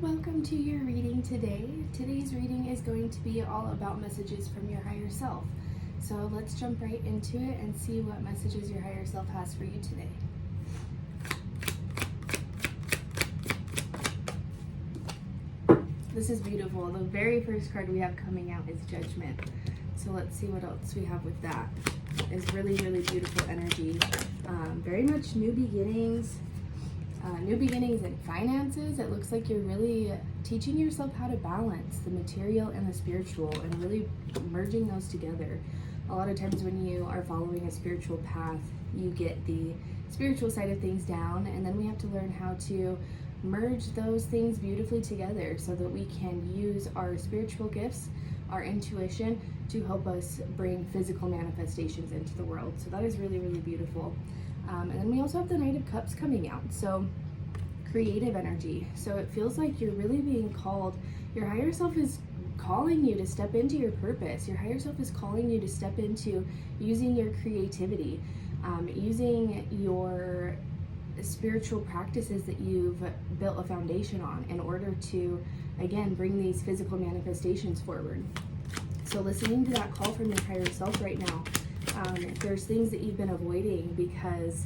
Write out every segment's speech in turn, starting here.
Welcome to your reading today. Today's reading is going to be all about messages from your higher self. So let's jump right into it and see what messages your higher self has for you today. This is beautiful. The very first card we have coming out is Judgment. So let's see what else we have with that. It's really, really beautiful energy. Very much new beginnings. New beginnings in finances. It looks like you're really teaching yourself how to balance the material and the spiritual and really merging those together. A lot of times when you are following a spiritual path, you get the spiritual side of things down, and then we have to learn how to merge those things beautifully together so that we can use our spiritual gifts, our intuition, to help us bring physical manifestations into the world. So that is really, really beautiful. And then we also have the Knight of Cups coming out. So creative energy. So it feels like you're really being called. Your higher self is calling you to step into your purpose. Your higher self is calling you to step into using your creativity, using your spiritual practices that you've built a foundation on in order to, again, bring these physical manifestations forward. So listening to that call from your higher self right now, if there's things that you've been avoiding because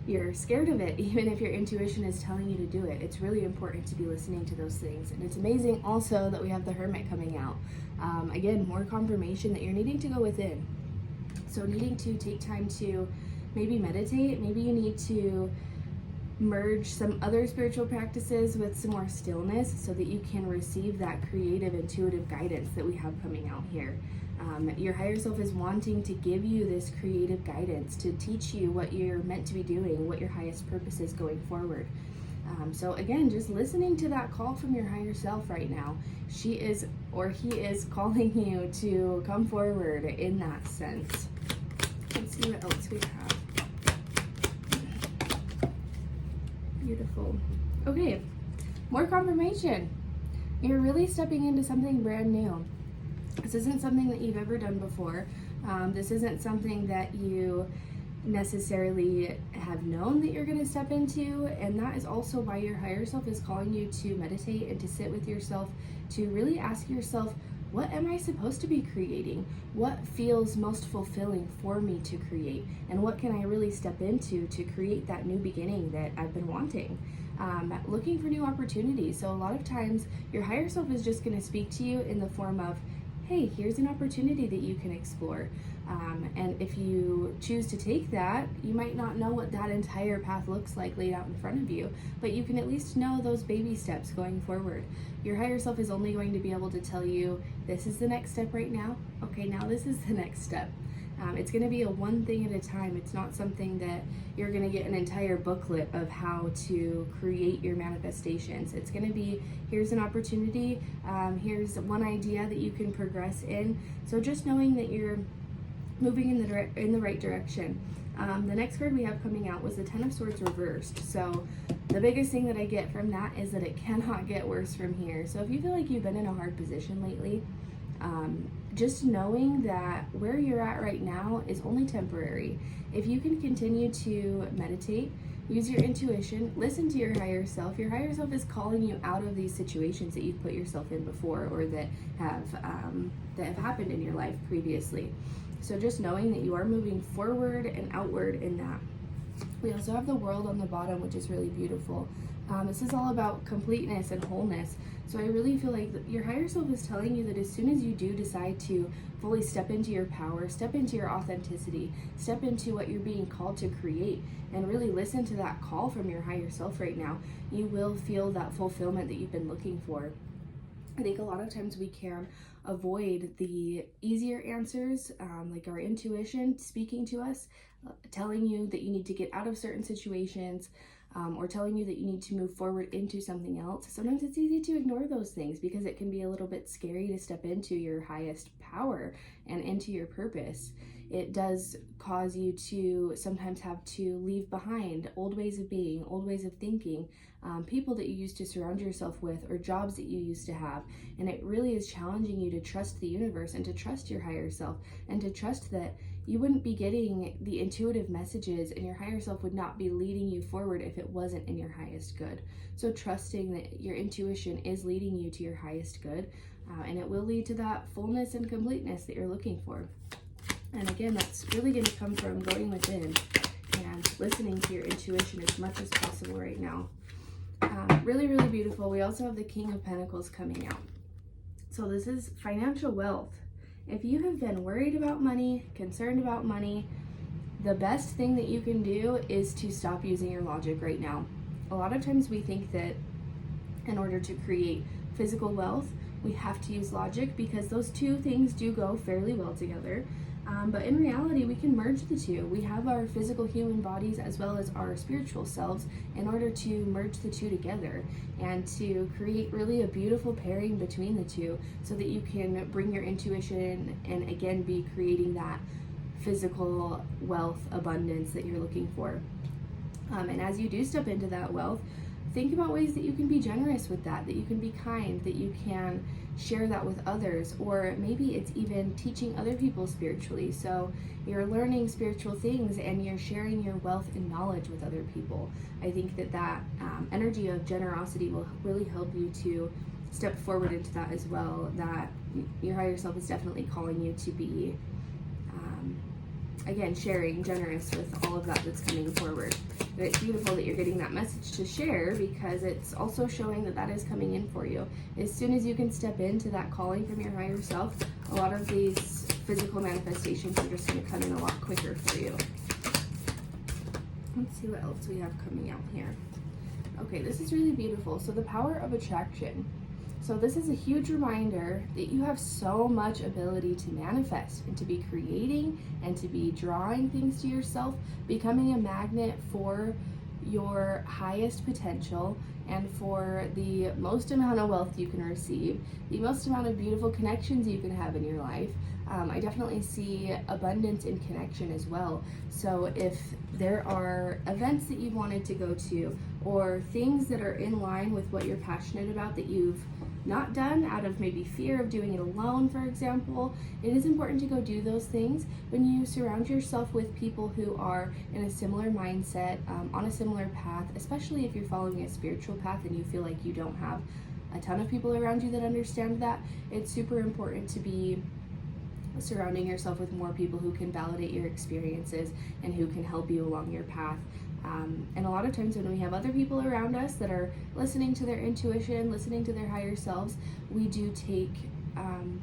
you're scared of it, even if your intuition is telling you to do it, it's really important to be listening to those things. And it's amazing also that we have the Hermit coming out. Again, more confirmation that you're needing to go within. So needing to take time to maybe meditate. Maybe you need to merge some other spiritual practices with some more stillness so that you can receive that creative, intuitive guidance that we have coming out here. Your higher self is wanting to give you this creative guidance to teach you what you're meant to be doing, what your highest purpose is going forward. So again, just listening to that call from your higher self right now. She is, or he is, calling you to come forward in that sense. Let's see what else we have. Beautiful. Okay, more confirmation. You're really stepping into something brand new. This isn't something that you've ever done before. This isn't something that you necessarily have known that you're going to step into, and that is also why your higher self is calling you to meditate and to sit with yourself, to really ask yourself, what am I supposed to be creating? What feels most fulfilling for me to create? And what can I really step into to create that new beginning that I've been wanting? Looking for new opportunities. So a lot of times your higher self is just going to speak to you in the form of, hey, here's an opportunity that you can explore. And if you choose to take that, you might not know what that entire path looks like laid out in front of you, but you can at least know those baby steps going forward. Your higher self is only going to be able to tell you, this is the next step right now. Okay, now this is the next step. It's going to be a one thing at a time. It's not something that you're going to get an entire booklet of how to create your manifestations. It's going to be, here's an opportunity, here's one idea that you can progress in. So just knowing that you're moving in the right direction. The next card we have coming out was the Ten of Swords reversed. So the biggest thing that I get from that is that it cannot get worse from here. So if you feel like you've been in a hard position lately, just knowing that where you're at right now is only temporary. If you can continue to meditate, use your intuition, listen to your higher self is calling you out of these situations that you've put yourself in before, or that have happened in your life previously. So just knowing that you are moving forward and outward in that. We also have the World on the bottom, which is really beautiful. This is all about completeness and wholeness. So I really feel like your higher self is telling you that as soon as you do decide to fully step into your power, step into your authenticity, step into what you're being called to create, and really listen to that call from your higher self right now, you will feel that fulfillment that you've been looking for. I think a lot of times we can avoid the easier answers, like our intuition speaking to us, telling you that you need to get out of certain situations, or telling you that you need to move forward into something else. Sometimes it's easy to ignore those things because it can be a little bit scary to step into your highest power and into your purpose. It does cause you to sometimes have to leave behind old ways of being, old ways of thinking, people that you used to surround yourself with, or jobs that you used to have. And it really is challenging you to trust the universe and to trust your higher self and to trust that you wouldn't be getting the intuitive messages, and your higher self would not be leading you forward if it wasn't in your highest good. So trusting that your intuition is leading you to your highest good, and it will lead to that fullness and completeness that you're looking for. And again, that's really going to come from going within and listening to your intuition as much as possible right now. Really, really beautiful. We also have the King of Pentacles coming out. So this is financial wealth. If you have been worried about money, concerned about money, the best thing that you can do is to stop using your logic right now. A lot of times we think that in order to create physical wealth, we have to use logic, because those two things do go fairly well together. But in reality, we can merge the two. We have our physical human bodies as well as our spiritual selves in order to merge the two together and to create really a beautiful pairing between the two, so that you can bring your intuition and again be creating that physical wealth abundance that you're looking for. And as you do step into that wealth, think about ways that you can be generous with that you can be kind, that you can share that with others, or maybe it's even teaching other people spiritually. So you're learning spiritual things and you're sharing your wealth and knowledge with other people. I think that energy of generosity will really help you to step forward into that as well, that your higher self is definitely calling you to be again, sharing, generous with all of that that's coming forward. And it's beautiful that you're getting that message to share, because it's also showing that that is coming in for you. As soon as you can step into that calling from your higher self, a lot of these physical manifestations are just going to come in a lot quicker for you. Let's see what else we have coming out here. Okay, this is really beautiful. So the power of attraction. So this is a huge reminder that you have so much ability to manifest and to be creating and to be drawing things to yourself, becoming a magnet for your highest potential and for the most amount of wealth you can receive, the most amount of beautiful connections you can have in your life. I definitely see abundance in connection as well. So if there are events that you've wanted to go to, or things that are in line with what you're passionate about that you've not done out of maybe fear of doing it alone, for example, it is important to go do those things when you surround yourself with people who are in a similar mindset, on a similar path, especially if you're following a spiritual path and you feel like you don't have a ton of people around you that understand that. It's super important to be surrounding yourself with more people who can validate your experiences and who can help you along your path. And a lot of times when we have other people around us that are listening to their intuition, listening to their higher selves, we do take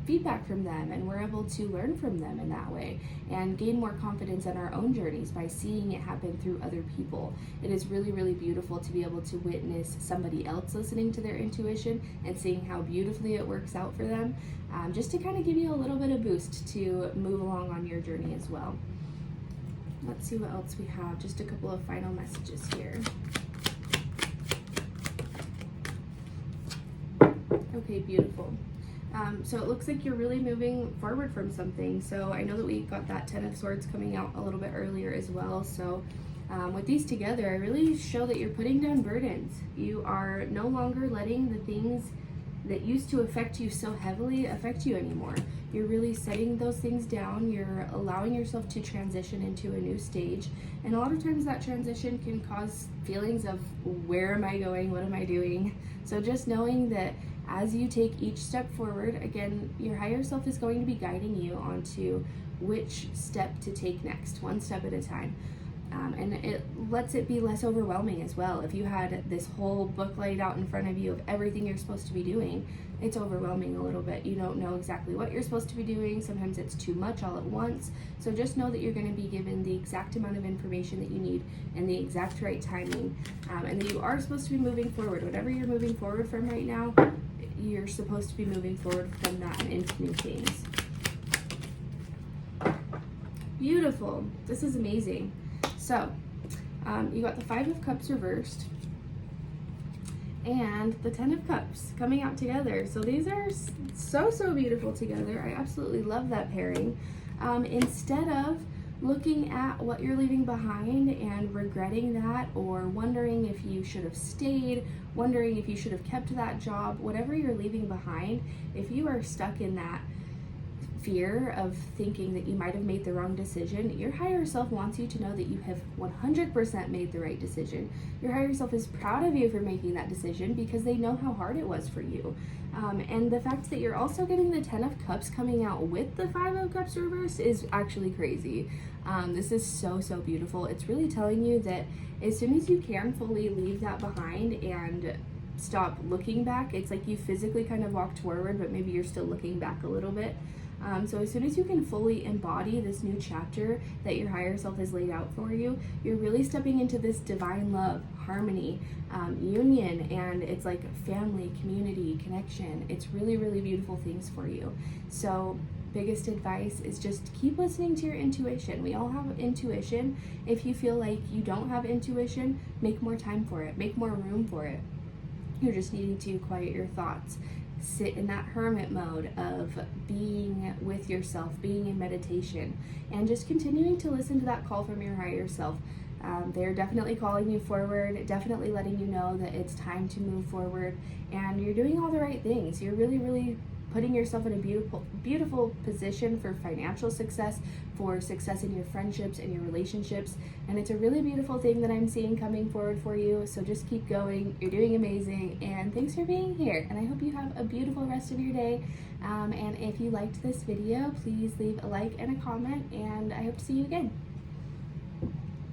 feedback from them, and we're able to learn from them in that way and gain more confidence in our own journeys by seeing it happen through other people. It is really, really beautiful to be able to witness somebody else listening to their intuition and seeing how beautifully it works out for them, just to kind of give you a little bit of boost to move along on your journey as well. Let's see what else we have. Just a couple of final messages here. Okay, beautiful. So it looks like you're really moving forward from something. So I know that we got that Ten of Swords coming out a little bit earlier as well. So with these together, I really show that you're putting down burdens. You are no longer letting the things that used to affect you so heavily affect you anymore. You're really setting those things down. You're allowing yourself to transition into a new stage. And a lot of times that transition can cause feelings of, where am I going? What am I doing? So just knowing that as you take each step forward, again, your higher self is going to be guiding you onto which step to take next, one step at a time. And it lets it be less overwhelming as well. If you had this whole book laid out in front of you of everything you're supposed to be doing, it's overwhelming a little bit. You don't know exactly what you're supposed to be doing. Sometimes it's too much all at once. So just know that you're going to be given the exact amount of information that you need and the exact right timing, and that you are supposed to be moving forward. Whatever you're moving forward from right now, you're supposed to be moving forward from that and into new things. Beautiful. This is amazing. So, you got the Five of Cups reversed and the Ten of Cups coming out together. So these are so beautiful together. I absolutely love that pairing. Instead of looking at what you're leaving behind and regretting that, or wondering if you should have stayed, wondering if you should have kept that job, whatever you're leaving behind, if you are stuck in that fear of thinking that you might have made the wrong decision, your higher self wants you to know that you have 100% made the right decision. Your higher self is proud of you for making that decision because they know how hard it was for you. And the fact that you're also getting the 10 of Cups coming out with the 5 of Cups reverse is actually crazy. This is so, so beautiful. It's really telling you that as soon as you can fully leave that behind and stop looking back, it's like you physically kind of walked forward, but maybe you're still looking back a little bit. So as soon as you can fully embody this new chapter that your higher self has laid out for you, you're really stepping into this divine love, harmony, union, and it's like family, community, connection. It's really, really beautiful things for you. So biggest advice is just keep listening to your intuition. We all have intuition. If you feel like you don't have intuition, make more time for it, make more room for it. You're just needing to quiet your thoughts. Sit in that hermit mode of being with yourself, being in meditation, and just continuing to listen to that call from your higher self. They're definitely calling you forward, definitely letting you know that it's time to move forward, and you're doing all the right things. You're really, really putting yourself in a beautiful, beautiful position for financial success, for success in your friendships and your relationships. And it's a really beautiful thing that I'm seeing coming forward for you. So just keep going. You're doing amazing. And thanks for being here. And I hope you have a beautiful rest of your day. And if you liked this video, please leave a like and a comment. And I hope to see you again.